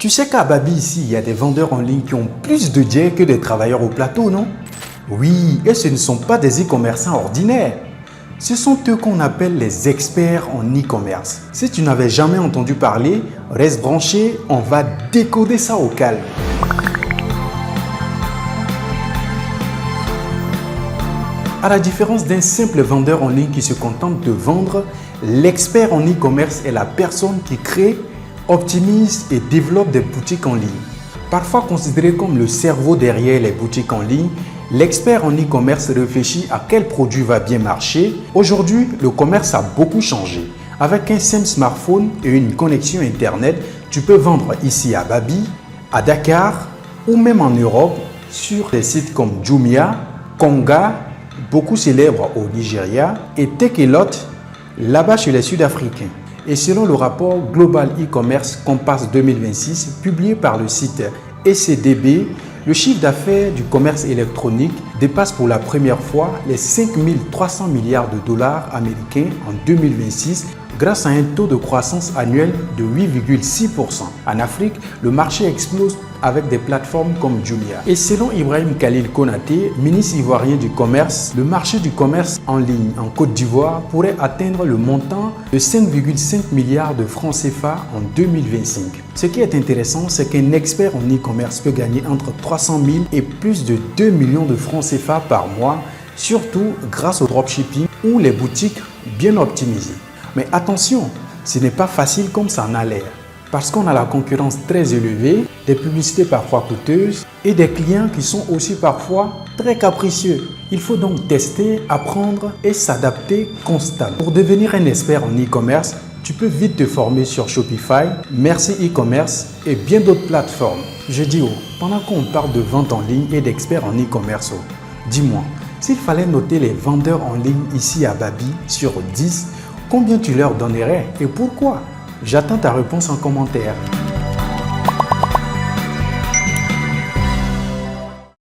Tu sais qu'à Babi ici, il y a des vendeurs en ligne qui ont plus de dières que des travailleurs au plateau, non? Oui, et ce ne sont pas des e-commerçants ordinaires. Ce sont eux qu'on appelle les experts en e-commerce. Si tu n'avais jamais entendu parler, reste branché, on va décoder ça au calme. À la différence d'un simple vendeur en ligne qui se contente de vendre, l'expert en e-commerce est la personne qui crée, optimise et développe des boutiques en ligne. Parfois considéré comme le cerveau derrière les boutiques en ligne, l'expert en e-commerce réfléchit à quel produit va bien marcher. Aujourd'hui, le commerce a beaucoup changé. Avec un simple smartphone et une connexion Internet, tu peux vendre ici à Babi, à Dakar ou même en Europe sur des sites comme Jumia, Konga, beaucoup célèbres au Nigeria, et Takealot, là-bas chez les Sud-Africains. Et selon le rapport Global e-commerce Compass 2026, publié par le site ECDB, le chiffre d'affaires du commerce électronique dépasse pour la première fois les 5 300 milliards de dollars américains en 2026 grâce à un taux de croissance annuel de 8,6%. En Afrique, le marché explose avec des plateformes comme Jumia. Et selon Ibrahim Khalil Konaté, ministre ivoirien du commerce, le marché du commerce en ligne en Côte d'Ivoire pourrait atteindre le montant de 5,5 milliards de francs CFA en 2025. Ce qui est intéressant, c'est qu'un expert en e-commerce peut gagner entre 300 000 et plus de 2 millions de francs CFA par mois, surtout grâce au dropshipping ou les boutiques bien optimisées. Mais attention, ce n'est pas facile comme ça en a l'air. Parce qu'on a la concurrence très élevée, des publicités parfois coûteuses et des clients qui sont aussi parfois très capricieux. Il faut donc tester, apprendre et s'adapter constamment. Pour devenir un expert en e-commerce, tu peux vite te former sur Shopify, Merci e-commerce et bien d'autres plateformes. Je dis pendant qu'on parle de vente en ligne et d'experts en e-commerce, dis-moi, s'il fallait noter les vendeurs en ligne ici à Babi sur 10, combien tu leur donnerais et pourquoi? J'attends ta réponse en commentaire.